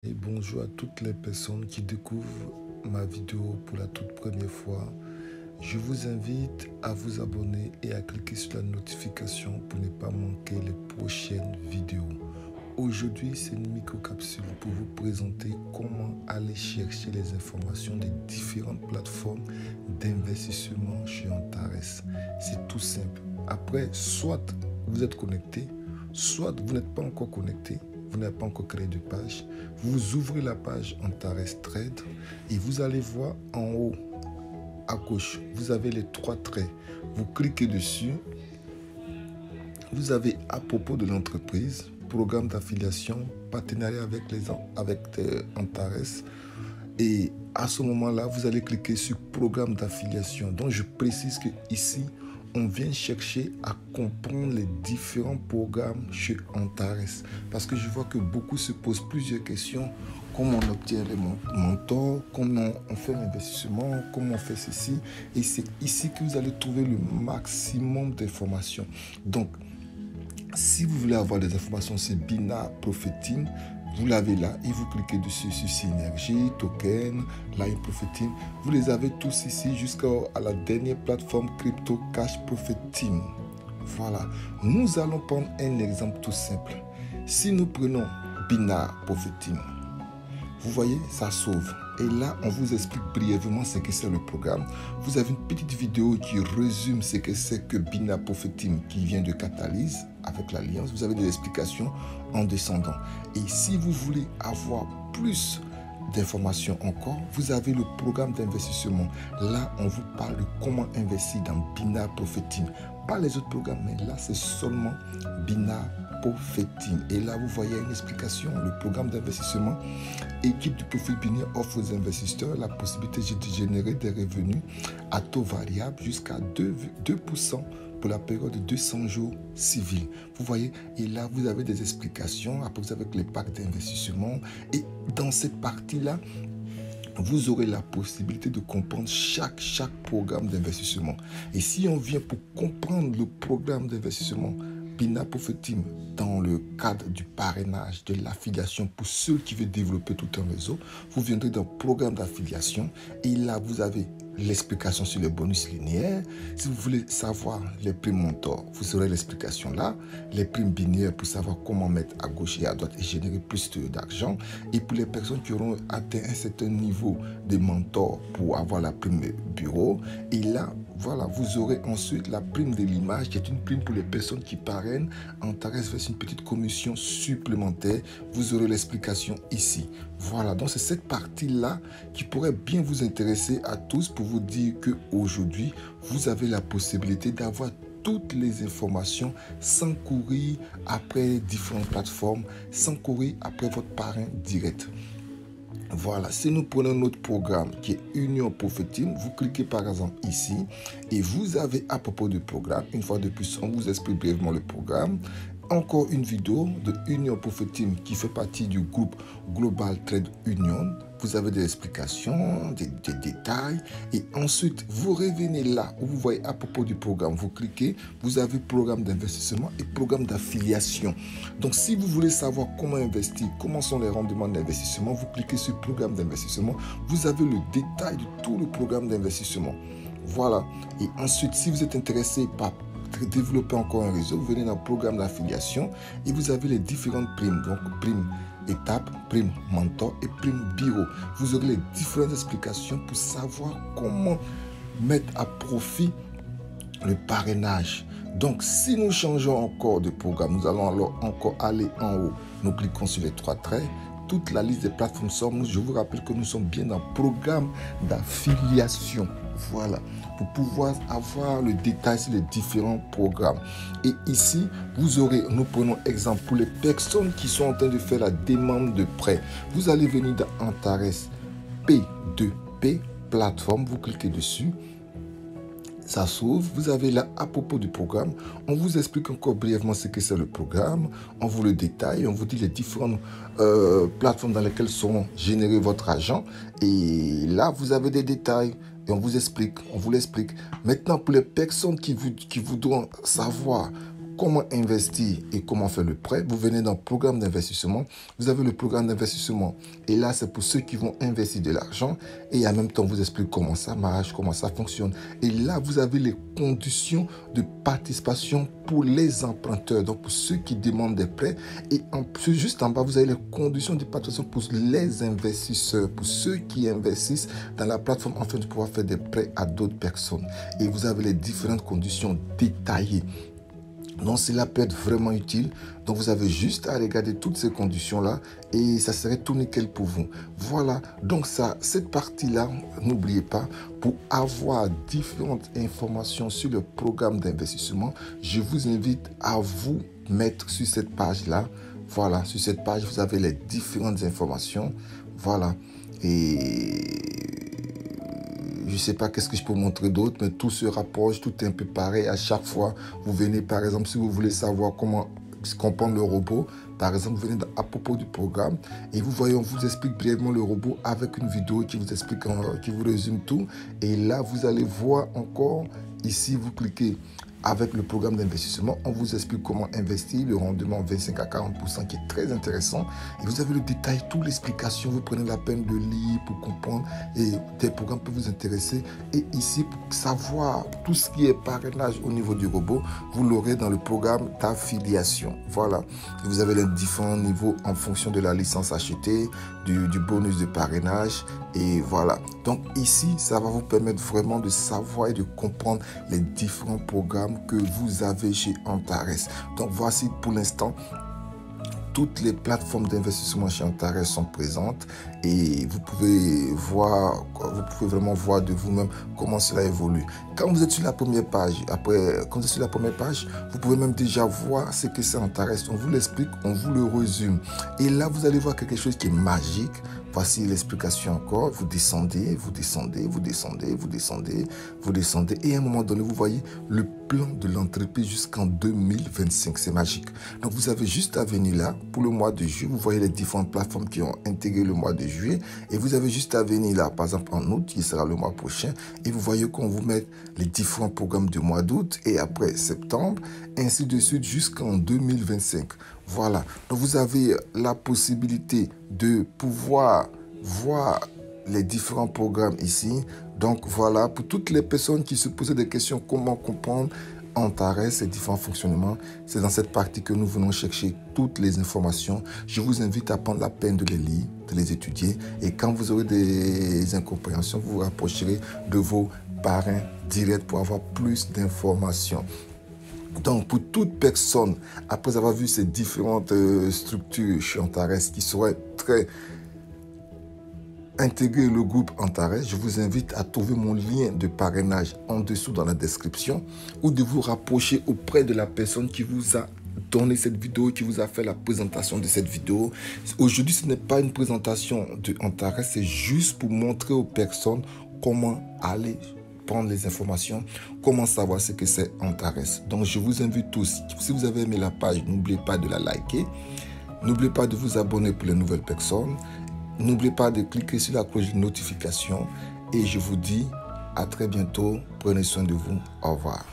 Et bonjour à toutes les personnes qui découvrent ma vidéo pour la toute première fois. Je vous invite à vous abonner et à cliquer sur la notification pour ne pas manquer les prochaines vidéos. Aujourd'hui, c'est une micro-capsule pour vous présenter comment aller chercher les informations des différentes plateformes d'investissement chez Antares. C'est tout simple. Après, soit vous êtes connecté, soit vous n'êtes pas encore connecté, vous n'avez pas encore créé de page. Vous ouvrez la page Antares Trade et vous allez voir en haut à gauche, vous avez les trois traits. Vous cliquez dessus. Vous avez à propos de l'entreprise, programme d'affiliation, partenariat avec Antares. Et à ce moment-là, vous allez cliquer sur programme d'affiliation. Donc, je précise que ici, on vient chercher à comprendre les différents programmes chez Antares. Parce que je vois que beaucoup se posent plusieurs questions. Comment on obtient les mentors, comment on fait l'investissement, comment on fait ceci. Et c'est ici que vous allez trouver le maximum d'informations. Donc, si vous voulez avoir des informations sur Bina Profit, vous l'avez là et vous cliquez dessus sur Synergie, Token, Line Profit. Vous les avez tous ici jusqu'à la dernière plateforme Crypto Cash Profit. Voilà. Nous allons prendre un exemple tout simple. Si nous prenons Bina Profit, vous voyez, ça s'ouvre. Et là, on vous explique brièvement ce que c'est le programme. Vous avez une petite vidéo qui résume ce que c'est que Bina Profit qui vient de Catalyse avec l'Alliance. Vous avez des explications en descendant. Et si vous voulez avoir plus d'informations encore, vous avez le programme d'investissement. Là, on vous parle de comment investir dans Bina Profit. Pas les autres programmes, mais là, c'est seulement Bina Profit. Et là, vous voyez une explication. Le programme d'investissement équipe du profil binaire offre aux investisseurs la possibilité de générer des revenus à taux variable jusqu'à 2% pour la période de 200 jours civils. Vous voyez, et là, vous avez des explications. Après, vous avez les packs d'investissement. Et dans cette partie-là, vous aurez la possibilité de comprendre chaque programme d'investissement. Et si on vient pour comprendre le programme d'investissement Bina Profit dans le cadre du parrainage, de l'affiliation pour ceux qui veulent développer tout un réseau, vous viendrez dans le programme d'affiliation et là, vous avez l'explication sur les bonus linéaires. Si vous voulez savoir les primes mentors, vous aurez l'explication là. Les primes binaires pour savoir comment mettre à gauche et à droite et générer plus d'argent. Et pour les personnes qui auront atteint un certain niveau de mentor pour avoir la prime bureau. Et là, voilà, vous aurez ensuite la prime de l'image qui est une prime pour les personnes qui parrainent. Antares verse une petite commission supplémentaire. Vous aurez l'explication ici. Voilà, donc c'est cette partie-là qui pourrait bien vous intéresser à tous pour vous dire qu'aujourd'hui, vous avez la possibilité d'avoir toutes les informations sans courir après différentes plateformes, sans courir après votre parrain direct. Voilà, si nous prenons notre programme qui est Union Profit, vous cliquez par exemple ici et vous avez à propos du programme, une fois de plus, on vous explique brièvement le programme. Encore une vidéo de Union Profit qui fait partie du groupe Global Trade Union. Vous avez des explications, des détails. Et ensuite, vous revenez là où vous voyez à propos du programme. Vous cliquez, vous avez programme d'investissement et programme d'affiliation. Donc, si vous voulez savoir comment investir, comment sont les rendements d'investissement, vous cliquez sur programme d'investissement. Vous avez le détail de tout le programme d'investissement. Voilà. Et ensuite, si vous êtes intéressé par développer encore un réseau, vous venez dans le programme d'affiliation et vous avez les différentes primes. Donc, prime étape, prime mentor et prime bureau. Vous aurez les différentes explications pour savoir comment mettre à profit le parrainage. Donc, si nous changeons encore de programme, nous allons alors encore aller en haut. Nous cliquons sur les trois traits. Toute la liste des plateformes sort. Je vous rappelle que nous sommes bien dans le programme d'affiliation. Voilà, pour pouvoir avoir le détail sur les différents programmes. Et ici, vous aurez, nous prenons exemple pour les personnes qui sont en train de faire la demande de prêt. Vous allez venir dans Antares P2P, plateforme, vous cliquez dessus. Ça s'ouvre, vous avez là à propos du programme, on vous explique encore brièvement ce que c'est le programme, on vous le détaille, on vous dit les différentes plateformes dans lesquelles seront générés votre argent et là vous avez des détails et on vous l'explique. Maintenant pour les personnes qui voudront savoir comment investir et comment faire le prêt, vous venez dans le programme d'investissement. Vous avez le programme d'investissement. Et là, c'est pour ceux qui vont investir de l'argent. Et en même temps, on vous explique comment ça marche, comment ça fonctionne. Et là, vous avez les conditions de participation pour les emprunteurs. Donc, pour ceux qui demandent des prêts. Et juste en bas, vous avez les conditions de participation pour les investisseurs, pour ceux qui investissent dans la plateforme afin de pouvoir faire des prêts à d'autres personnes. Et vous avez les différentes conditions détaillées. Donc, cela peut être vraiment utile. Donc, vous avez juste à regarder toutes ces conditions-là et ça serait tout nickel pour vous. Voilà. Donc, cette partie-là, n'oubliez pas, pour avoir différentes informations sur le programme d'investissement, je vous invite à vous mettre sur cette page-là. Voilà. Sur cette page, vous avez les différentes informations. Voilà. Et je ne sais pas qu'est-ce que je peux vous montrer d'autre, mais tout se rapproche, tout est un peu pareil. À chaque fois, vous venez, par exemple, si vous voulez savoir comment comprendre le robot, par exemple, vous venez à propos du programme et vous voyez, on vous explique brièvement le robot avec une vidéo qui vous explique, qui vous résume tout. Et là, vous allez voir encore, ici, vous cliquez avec le programme d'investissement, on vous explique comment investir, le rendement 25 à 40% qui est très intéressant. Et vous avez le détail, toute l'explication, vous prenez la peine de lire pour comprendre et des programmes peuvent vous intéresser. Et ici, pour savoir tout ce qui est parrainage au niveau du robot, vous l'aurez dans le programme d'affiliation. Voilà. Et vous avez les différents niveaux en fonction de la licence achetée, du bonus de parrainage. Et voilà. Donc ici, ça va vous permettre vraiment de savoir et de comprendre les différents programmes que vous avez chez Antares. Donc voici pour l'instant toutes les plateformes d'investissement chez Antares sont présentes et vous pouvez vraiment voir de vous-même comment cela évolue. Quand vous êtes sur la première page, quand vous êtes sur la première page, vous pouvez même déjà voir ce que c'est Antares. On vous l'explique, on vous le résume. Et là, vous allez voir quelque chose qui est magique. Voici l'explication encore. Vous descendez, vous descendez, vous descendez, vous descendez, vous descendez. Et à un moment donné, vous voyez le plan de l'entreprise jusqu'en 2025. C'est magique. Donc, vous avez juste à venir là pour le mois de juillet. Vous voyez les différentes plateformes qui ont intégré le mois de juillet. Et vous avez juste à venir là, par exemple en août, qui sera le mois prochain. Et vous voyez qu'on vous met les différents programmes du mois d'août et après septembre, ainsi de suite jusqu'en 2025. Voilà, donc vous avez la possibilité de pouvoir voir les différents programmes ici. Donc voilà, pour toutes les personnes qui se posaient des questions, comment comprendre Antares, ses différents fonctionnements, c'est dans cette partie que nous venons chercher toutes les informations. Je vous invite à prendre la peine de les lire, de les étudier. Et quand vous aurez des incompréhensions, vous vous rapprocherez de vos parrains directs pour avoir plus d'informations. Donc, pour toute personne, après avoir vu ces différentes structures chez Antares qui seraient très intégrer le groupe Antares, je vous invite à trouver mon lien de parrainage en dessous dans la description ou de vous rapprocher auprès de la personne qui vous a donné cette vidéo, qui vous a fait la présentation de cette vidéo. Aujourd'hui, ce n'est pas une présentation de Antares, c'est juste pour montrer aux personnes comment aller prendre les informations, comment savoir ce que c'est Antares. Donc, je vous invite tous, si vous avez aimé la page, n'oubliez pas de la liker, n'oubliez pas de vous abonner pour les nouvelles personnes, n'oubliez pas de cliquer sur la cloche de notification et je vous dis à très bientôt, prenez soin de vous, au revoir.